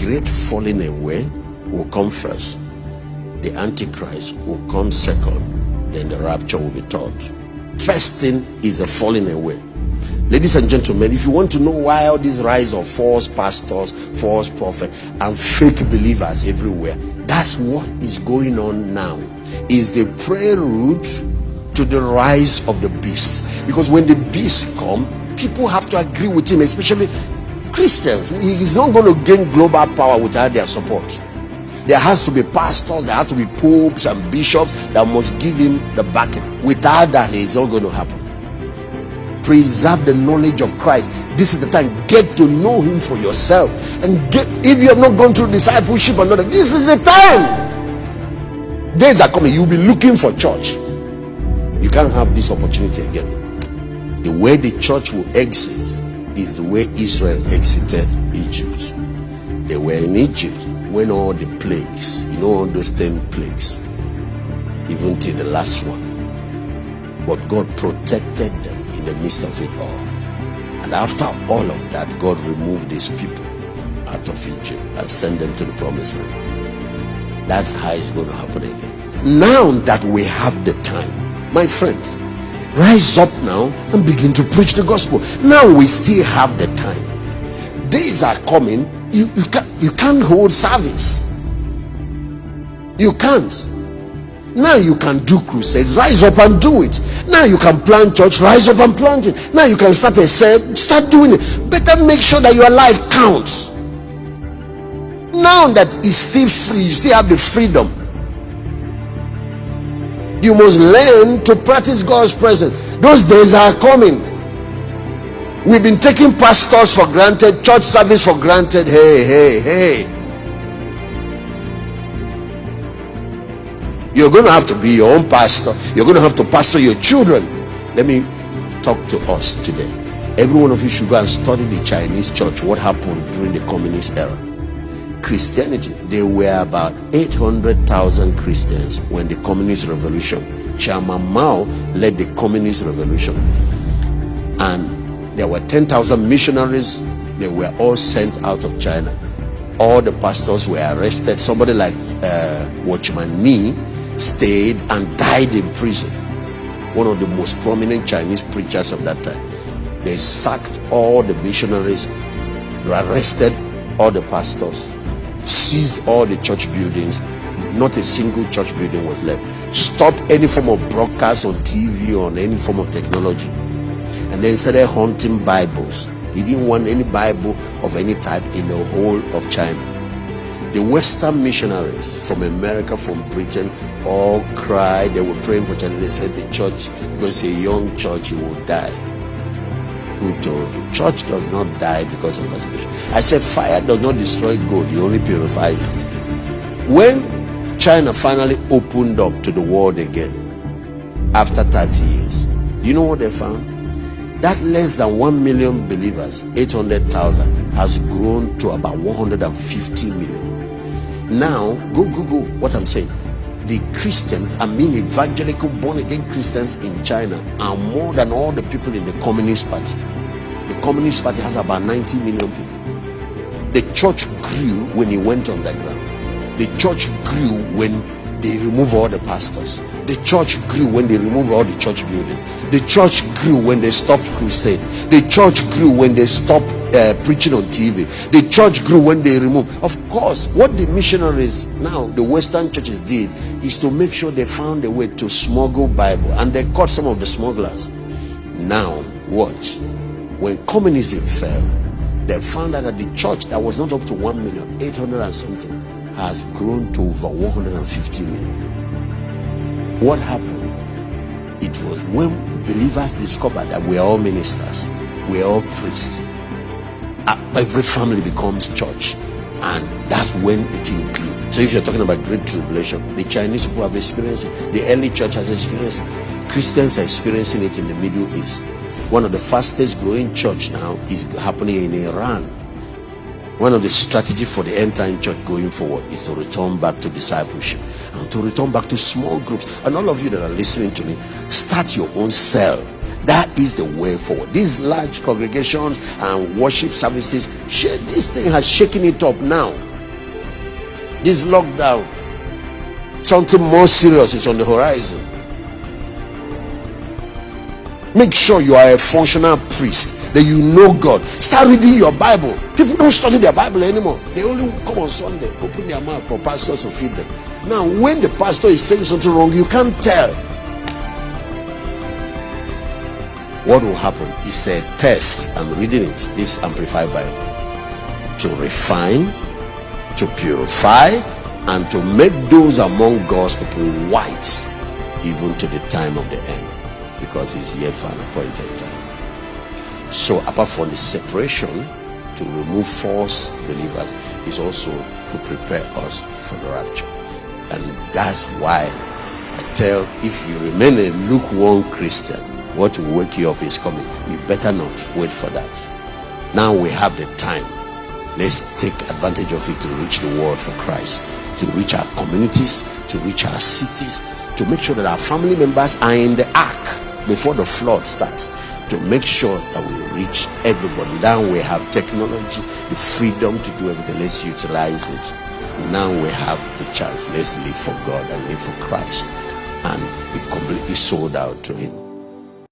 great falling away will come first. The Antichrist will come second. Then the rapture will be third. First thing is the falling away. Ladies and gentlemen, if you want to know why all this rise of false pastors, false prophets, and fake believers everywhere, that's what is going on now. Is the prelude to the rise of the beast. Because when the beast come, people have to agree with him, especially Christians. He is not going to gain global power without their support. There has to be pastors, there has to be popes and bishops that must give him the backing. Without that, it's not going to happen. Preserve the knowledge of Christ. This is the time. Get to know him for yourself. And if you have not gone through discipleship and all that, this is the time. Days are coming, you'll be looking for church. You can't have this opportunity again. The way the church will exit is the way Israel exited Egypt. They were in Egypt when all the plagues, all those 10 plagues, even till the last one. But God protected them in the midst of it all. And after all of that, God removed these people out of Egypt and sent them to the promised land. That's how it's going to happen again. Now that we have the time, my friends, rise up now and begin to preach the gospel. Now we still have the time. Days are coming. You can't hold service. You can't. Now you can do crusades. Rise up and do it. Now you can plant church. Rise up and plant it. Now you can start a cell. Start doing it. Better make sure that your life counts. Now that it's still free, you still have the freedom. You must learn to practice God's presence. Those days are coming. We've been taking pastors for granted, church service for granted. Hey. You're going to have to be your own pastor. You're going to have to pastor your children. Let me talk to us today. Every one of you should go and study the Chinese church. What happened during the communist era? Christianity. There were about 800,000 Christians when the communist revolution. Chairman Mao led the communist revolution. And there were 10,000 missionaries. They were all sent out of China. All the pastors were arrested. Somebody like Watchman Nee stayed and died in prison. One of the most prominent Chinese preachers of that time. They sacked all the missionaries, arrested all the pastors, seized all the church buildings. Not a single church building was left. Stopped any form of broadcast on TV or on any form of technology. And then started hunting Bibles. He didn't want any Bible of any type in the whole of China. The Western missionaries from America, from Britain, all cried. They were praying for China. They said the church, because it's a young church, it will die. Who told you? Church does not die because of persecution. I said fire does not destroy gold, it only purifies it. When China finally opened up to the world again, after 30 years, you know what they found? That less than 1 million believers, 800,000, has grown to about 150 million. Now, go Google what I'm saying. The Christians, evangelical born-again Christians in China are more than all the people in the Communist Party. The Communist Party has about 90 million people. The church grew when it went underground. The church grew when they removed all the pastors. The church grew when they removed all the church building. The church grew when they stopped crusade. The church grew when they stopped preaching on TV. The church grew when they removed. Of course, what the missionaries now, the Western churches did, is to make sure they found a way to smuggle Bible, and they caught some of the smugglers. Now, watch. When communism fell, they found out that the church that was not up to 1,800,000 and something has grown to over 150 million. What happened? It was when believers discovered that we are all ministers, we are all priests. Every family becomes church, and that's when it grew. So if you're talking about great tribulation, the Chinese people have experienced it, the early church has experienced it, Christians are experiencing it in the Middle East. One of the fastest growing church now is happening in Iran. One of the strategies for the end time church going forward is to return back to discipleship and to return back to small groups. And all of you that are listening to me, start your own cell. That is the way forward. These large congregations and worship services, this thing has shaken it up now. This lockdown, something more serious is on the horizon. Make sure you are a functional priest, that you know God. Start reading your Bible. People don't study their Bible anymore. They only come on Sunday, open their mouth for pastors to feed them. Now, when the pastor is saying something wrong, you can't tell. What will happen is a test. I'm reading it, this Amplified Bible, to refine, to purify, and to make those among God's people white, even to the time of the end, because it's yet for an appointed time. So apart from the separation to remove false believers, is also to prepare us for the rapture. And that's why I tell, if you remain a lukewarm Christian, what will wake you up is coming. You better not wait for that. Now we have the time. Let's take advantage of it to reach the world for Christ, to reach our communities, to reach our cities, to make sure that our family members are in the ark before the flood starts, to make sure that we reach everybody. Now we have technology, the freedom to do everything. Let's utilize it. Now we have the chance. Let's live for God and live for Christ and be completely sold out to Him.